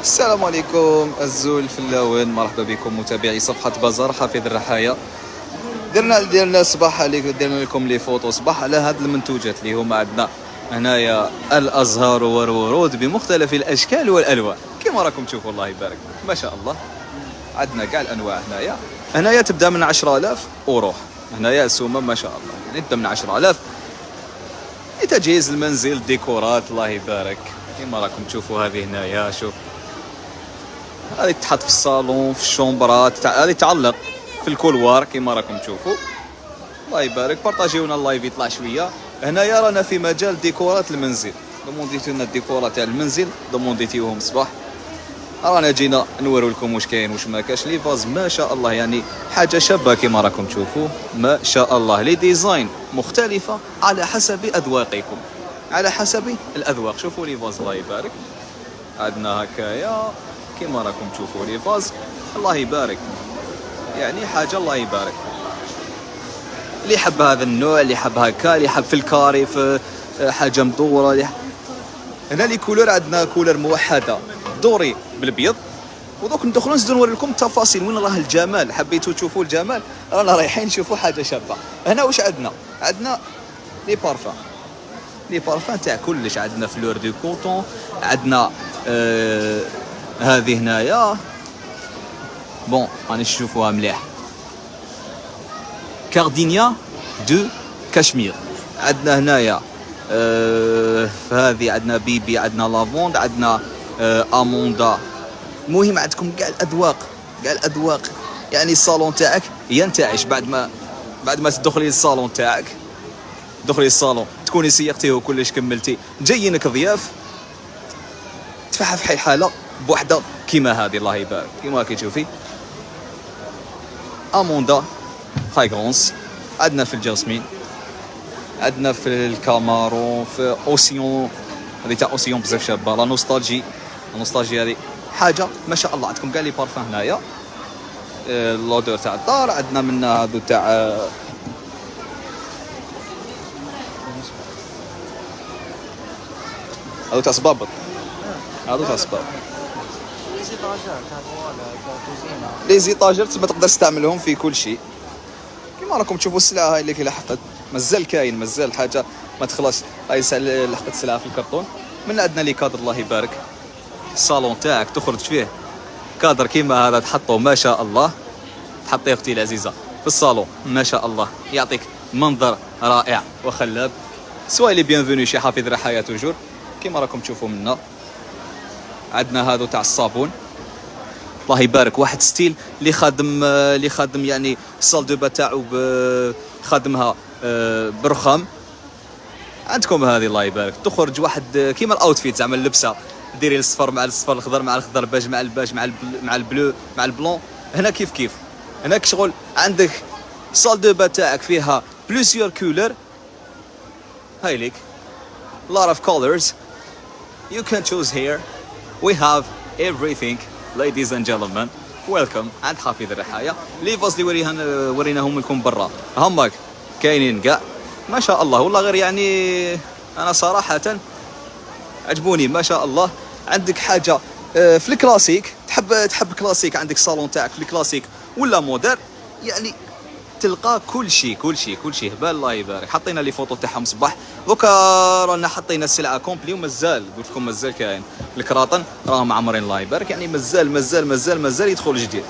السلام عليكم الزول فلاوين، مرحبا بكم متابعي صفحة بازار حفيظ الرحايا. درنا صباح عليكم، درنا لكم لي فوتو صباح على هاد المنتوجات اللي هما عندنا هنايا الازهار والورود بمختلف الاشكال والالوان كما راكم تشوفوا. الله يبارك ما شاء الله، عندنا كاع الانواع هنايا تبدا من 10,000 وروح. هنايا السومه ما شاء الله يعني تبدا من 10,000 لتجهيز المنزل، ديكورات. الله يبارك كما راكم تشوفوا. هذه هنايا شوف، هذه تحط في الصالون، في الشومبرات، هذه تعلق في الكولوار كما راكم تشوفوا. الله يبارك، بارطاجيونا اللايف يطلع شويه. هنايا رانا في مجال ديكورات المنزل، دومونديتو لنا الديكورات تاع المنزل، دومونديتيوهم صباح. رانا جينا نورو لكم واش كاين واش ما كاش. لي فاز ما شاء الله يعني حاجه شابه كما راكم تشوفوا ما شاء الله. لي ديزاين مختلفه على حسب اذواقكم، على حسب الاذواق. شوفوا لي فاز الله يبارك، عندنا هكايا كما راكم تشوفوا لي فاز. الله يبارك يعني حاجه الله يبارك. اللي يحب هذا النوع، اللي يحب هكا، اللي يحب في الكاري، في حاجه مدوره. هنا لي كولور، عندنا كولور موحده دوري بالابيض. ودوك ندخلوا نزيدو نوري لكم التفاصيل وين راه الجمال. حبيتوا تشوفوا الجمال، رانا رايحين نشوفوا حاجه شابه. هنا واش عندنا لي بارفان، لي بارفان تاع كلش. عندنا فلور دو كوطون، عندنا هذه هنايا بون راني نشوفوها مليح، كاردينيا دو كاشمير. عندنا هنايا هذه عندنا بيبي، عندنا لافوند، عندنا اموندا. المهم عندكم كاع الاذواق، كاع الاذواق. يعني الصالون تاعك ينتعش بعد ما تدخلي للصالون تاعك، دخلي الصالون تكوني سيقتيه وكلش كملتي، جايينك ضياف تفحى في حاله بوحده كيما هذه. الله يبارك كيما راكي تشوفي اموندا فراغونس. عندنا في الجاسمين، عندنا في الكامارون، في اوسيون. هذه تاع اوسيون بزاف شابه. لا نوستالجي، النوستالجي هذه حاجه ما شاء الله. عندكم كاع لي بارفان هنايا. لودور تاع الدار عندنا منها هذو تاع هذو تاع صبابط، هذو تاع صبابط. لي زيطاجر ما تقدر تستعملهم في كل شيء. كما راكم تشوفوا السلعه هاي اللي لحقت مازال كاين، مازال حاجه ما تخلص. هاي لحقت السلعه في الكرتون. من عندنا لي كادر الله يبارك. الصالون تاعك تخرج فيه كادر كيما هذا تحطه ما شاء الله، تحطيه اختي العزيزه في الصالون ما شاء الله، يعطيك منظر رائع وخلاب. سواء لي بيانفوني شي حافظ رحايا توجور كيما راكم تشوفوا منا. عندنا هذا تاع الصابون الله يبارك، واحد ستيل اللي خادم يعني الصال دو با تاعو خادمها برخام. عندكم هذه الله يبارك تخرج واحد كيما الاوتفيت زعما اللبسه، ديري الصفر مع الصفر، الخضر مع الخضر، باج مع الباج، مع البلو مع البلون. هنا كيف هناك شغل عندك صال دو با تاعك فيها بلوسيور كولر. هاي ليك lot of colors you can choose here. We have everything ladies and gentlemen. welcome عند حفيظ الرحايا. لي فاز اللي وريناهم لكم برا هماك كاينين كاع ما شاء الله. والله غير يعني انا صراحه عجبوني ما شاء الله. عندك حاجه في الكلاسيك، تحب كلاسيك، عندك صالون تاعك في الكلاسيك ولا مودر، يعني تلقى كل شيء هبال. الله يبارك. حطينا لي فوتو تاعهم صباح. دوكا رانا حطينا السلعه كومبلي ومازال قلت لكم مازال كاين. الكراطن راهم معمرين الله يبارك، يعني مازال يدخل جديد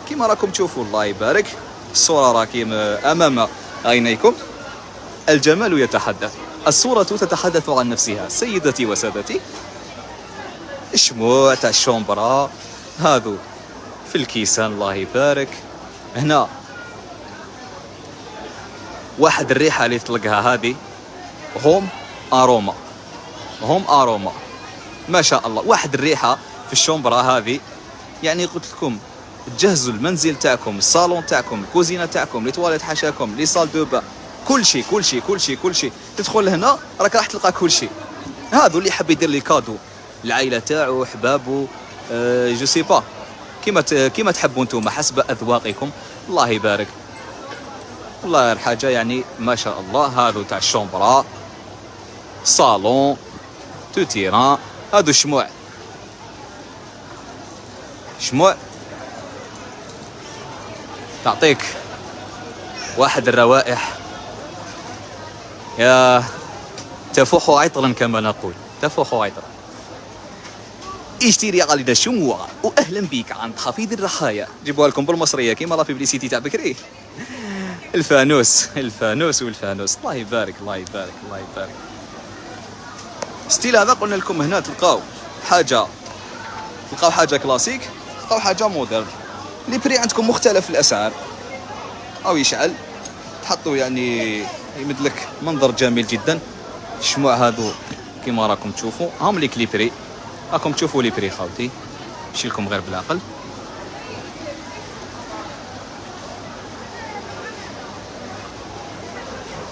كيما راكم تشوفوا. الله يبارك الصوره راكي امام عينيكم. الجمال يتحدث، الصوره تتحدث عن نفسها. سيدتي وسادتي الشموع تاع الشومبرا هذو في الكيسان الله يبارك. هنا واحد الريحه اللي تطلقها هذه هوم اروما ما شاء الله. واحد الريحه في الشومبرا هذه، يعني قلت لكم تجهزوا المنزل تاعكم، الصالون تاعكم، الكوزينه تاعكم، لي تواليت حاشاكم، لي سال دو با، كل شيء تدخل هنا راك راح تلقى كل شيء. هذا اللي حاب يدير لي كادو العائله تاعو، احبابه، جو سي با كيما تحبوا نتوما حسب اذواقكم. الله يبارك. والله حاجه يعني ما شاء الله. هذا تاع الشومبرا، صالون، تو تيران. هادو الشموع شموع تعطيك واحد الروائح يا تفوح عطرا كما نقول، تفوح عطرا. اشتري علينا شموع واهلا بك عند حفيظ الرحايا. جيبوها لكم بالمصريه كيما لا بيبليسيتي تاع بكري. الفانوس الفانوس والفانوس، الله يبارك الله يبارك الله يبارك. ستيل هذا قلنا لكم هنا تلقاو حاجه كلاسيك، تلقاو حاجه مودرن. لي بري عندكم مختلف الاسعار او يشعل، تحطوا يعني يمد لك منظر جميل جدا. الشموع هذو كيما راكم تشوفوا هم لي بري، راكم تشوفوا لي بري خاوتي، مشي لكم غير بالعقل.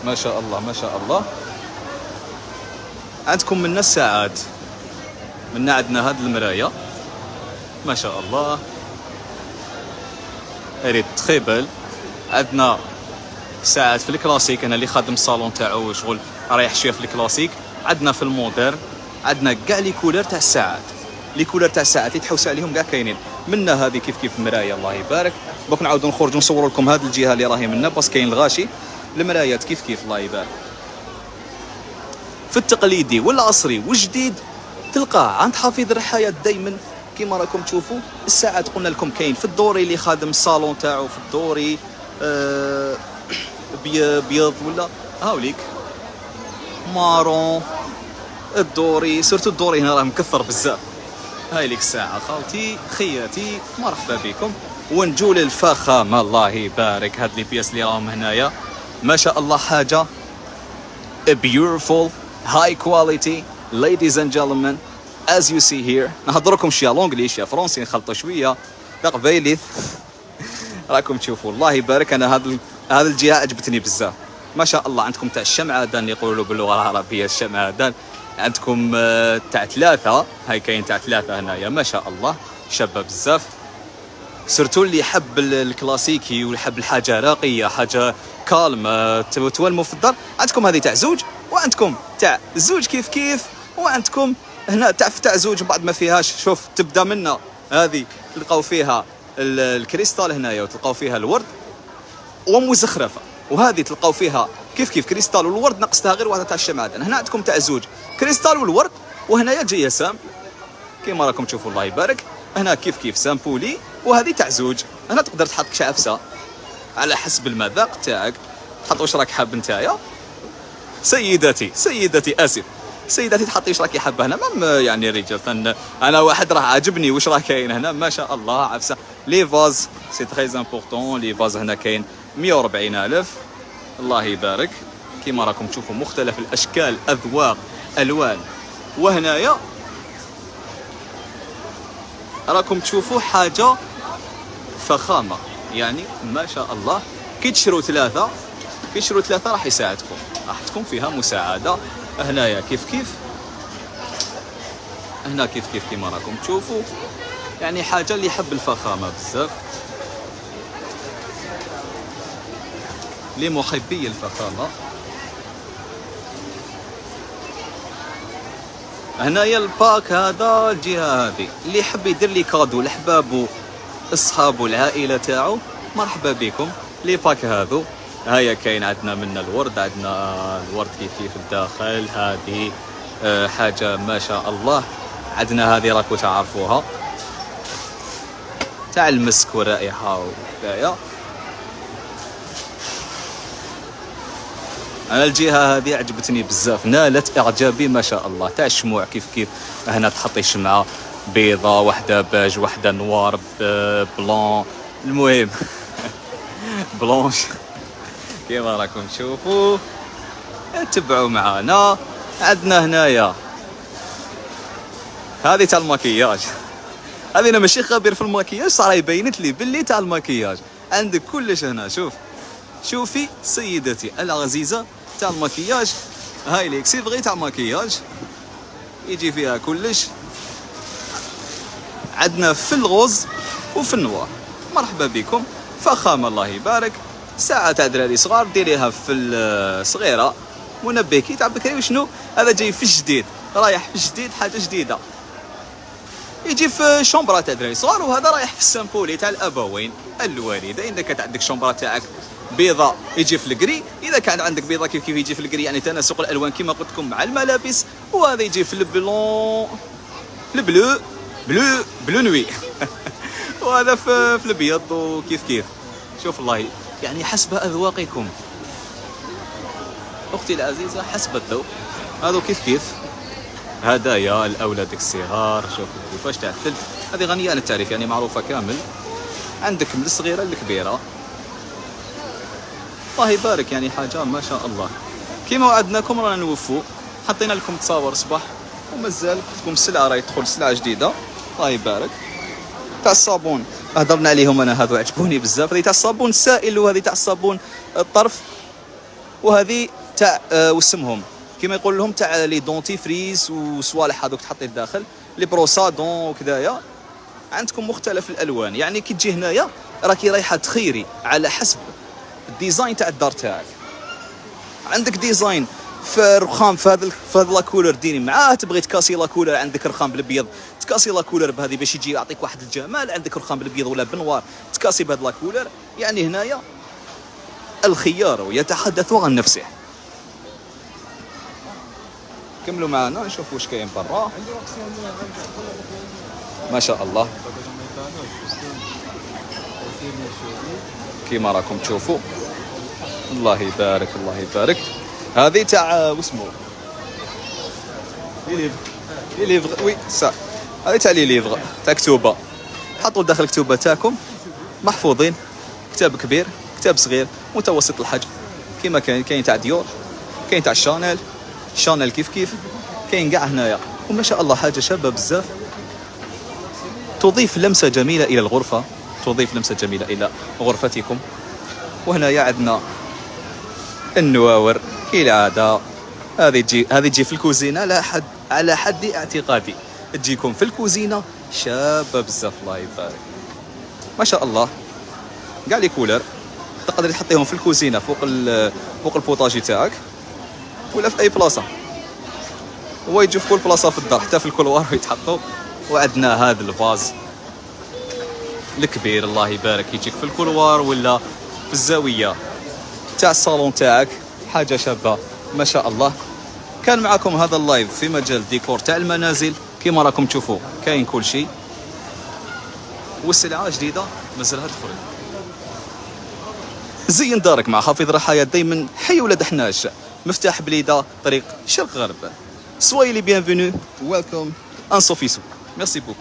ما شاء الله ما شاء الله. عندكم منا الساعات، منا عندنا هاد المرايه ما شاء الله ريت تري بل. عندنا ساعات في الكلاسيك، انا اللي خادم الصالون تاعو شغل رايح شويه في الكلاسيك. عندنا في المودرن، عندنا كاع لي كولور تاع الساعات، لي كولور تاع الساعات اللي تحوس عليهم كاع كاينين. منا هذه كيف مرايه الله يبارك. دوك نعاودو نخرجوا نصور لكم هذه الجهه اللي راهي منا، بس كاين الغاشي. المرايات كيف الله يبارك. في التقليدي والعصري والجديد تلقاه عند حفيظ الرحايا دائما كيما راكم تشوفوا. الساعات قلنا لكم كاين في الدوري اللي خادم الصالون تاعو، في الدوري بيض ولا هاوليك مارون. الدوري سورتو الدوري هنا راه مكثر بزاف. هاي ليك الساعه خاوتي خياتي، مرحبا بكم. ونجو للفخامه الله يبارك. هاد لي بياس اللي راهم هنايا ما شاء الله حاجه beautiful high quality ladies and gentlemen as you see here. نهضركم شويه لونجليش يا فرونسي نخلطوا شويه تقبيلي. راكم تشوفوا الله يبارك. انا هذا الجهه عجبتني بزاف ما شاء الله. عندكم تاع الشمعدان اللي يقولوا باللغه العربيه الشمعدان، عندكم تاع ثلاثه، هاي كاين تاع ثلاثه هنايا ما شاء الله شابه بزاف. سيرتو اللي يحب الكلاسيكي ويحب الحاجه راقيه، حاجه كالم تولموا في الدار. عندكم هذه تاع زوج، وعندكم تاع زوج كيف، وعندكم هنا تاع زوج بعد ما فيهاش. شوف تبدا منا هذه تلقاو فيها الكريستال هنايا، وتلقاو فيها الورد ومزخرفه، وهذه تلقاو فيها كيف كريستال والورد، نقصتها غير واحده تاع الشمعدان. هنا عندكم تاع زوج كريستال والورد، وهنايا جايه سام كيما راكم تشوفوا الله يبارك. هنا كيف سامبولي، وهذه تاع زوج. هنا تقدر تحط كشعفسه على حسب المذاق تاعك، تحط واش راك حاب نتايا. سيداتي اسف سيداتي، تحطي واش راكي حابه هنا. يعني رجال انا واحد راه عاجبني واش راه كاين هنا ما شاء الله. عفسه لي فاز سي تري امبورطون. لي فاز هنا كاين 140,000 الله يبارك. كيما راكم تشوفوا مختلف الاشكال اذواق الوان. وهنايا راكم تشوفوا حاجه فخامه يعني ما شاء الله. كي تشروا ثلاثه راح يساعدكم، راح تكون فيها مساعده. هنايا كيف هنا كيف كيما راكم تشوفوا، يعني حاجه اللي يحب الفخامه بزاف، لمحبي الفخامه. هنايا الباك هذا الجهه هذه اللي يحب يدير لي كادو لحبابو اصحابو العائله تاعو مرحبا بكم. لي باك هذو هيا كاين عندنا من الورد، عندنا الورد كيف الداخل. هذه حاجه ما شاء الله. عندنا هذه راكو تعرفوها تاع المسك والرائحه وكذا. انا الجهه هذه عجبتني بزاف، نالت اعجابي ما شاء الله. تاع الشموع كيف هنا تحطي شمعه بيضه، واحده باج، واحده نوار بلون، المهم بلونش كيما راكم تشوفوا. تبعوا معنا. عندنا هنايا هذه تاع الماكياج. هذه انا ماشي خبير في الماكياج صراحه، يبينت لي باللي تاع الماكياج عندك كلش هنا. شوفي سيدتي العزيزه تاع الماكياج. هاي ليك سي فغي تاع ماكياج يجي فيها كلش. عندنا في الغوز وفي النوار. مرحبا بكم، فخامه الله يبارك. ساعه تاع دراري صغار ديريها في الصغيره. منبه كي تاع بكري وشنو هذا جاي في الجديد، رايح في الجديد، حاجه جديده. يجي في شومبرا تاع دراري صغار، وهذا رايح في السامبولي تاع الابوين الوالدين. اذا كانت عندك شومبرا تاعك بيضاء يجي في الكري، اذا كان عندك بيضاء كيف يجي في الكري، يعني تناسق الالوان كما قلت لكم مع الملابس. وهذا يجي في البلون البلو بلو نوي وهذا في الابيض. وكيف كيف شوف الله يعني حسب اذواقكم اختي العزيزه، حسب الذوق. هذا كيف كيف هدايا لاولادك الصغار. شوف كيفاش تعدل، هذه غنيه عن التعريف يعني معروفه كامل، عندك من الصغيره للكبيره. الله يبارك يعني حاجه ما شاء الله. كما وعدناكم رانا نوفوا، حطينا لكم تصاور صباح، ومازال لكم السلعه راهي تدخل سلعه جديده. الله يبارك. تاع الصابون هضرنا عليهم انا، هذو عجبوني بزاف. هذه تاع الصابون السائل، وهذه تاع الصابون الطرف، وهذه تاع واسمهم كما يقول لهم تاع لي دونتي فريز وصوالح هذوك تحطي الداخل لي بروسادون وكذايا. عندكم مختلف الالوان، يعني كي تجي هنايا راكي رايحه تخيري على حسب الديزاين تاع الدار تاعك. عندك ديزاين في رخام في هذا لاكولر ديري معاه، تبغي تكاسي لاكولر عندك رخام بالابيض تكاسي لاكولر بهذه باش يجي يعطيك واحد الجمال. عندك رخام بالابيض ولا بنوار تكاسي بهذا لاكولر. يعني هنايا الخيار يتحدث عن نفسه. كملوا معنا نشوف واش كاين برا. ما شاء الله كيما راكم تشوفوا. الله يبارك الله يبارك. هذه تاع واسمو لي ليفغ وي سا. هذه تاع لي ليفغ تاع كتوبه، حطوا داخل الكتوبه تاعكم محفوظين. كتاب كبير كتاب صغير متوسط الحجم كيما كاين تاع ديور، كاين تاع شانيل كيف كيف كاين كاع هنايا. وما شاء الله حاجه شابه بزاف، تضيف لمسه جميله الى الغرفه، تضيف لمسه جميله الى غرفتكم. وهنايا عندنا النواور كالعاده. هذه تجي في الكوزينه على حد اعتقادي تجيكم في الكوزينه شابه بزاف. الله يبارك ما شاء الله. كاع لي كولر تقدر تحطيهم في الكوزينه فوق البوطاجي تاعك ولا في اي بلاصه، ويجوا في كل بلاصه في الدار حتى في الكولوار يتحطوا. وعندنا هذا الفاز الكبير الله يبارك يجيك في الكولوار ولا في الزاويه تاع الصالون تاعك. حاجه شابه ما شاء الله. كان معكم هذا اللايف في مجال ديكور تاع المنازل. كما راكم تشوفوا كاين كل شيء، والسلعه جديده مازالها تخرج. زين دارك مع حافظ رحايا دايما حي ولاد حناش، مفتاح بليده طريق شرق غرب. سوي لي بيانفونو ويلكم ان سوفيسو. ميرسي بوكو.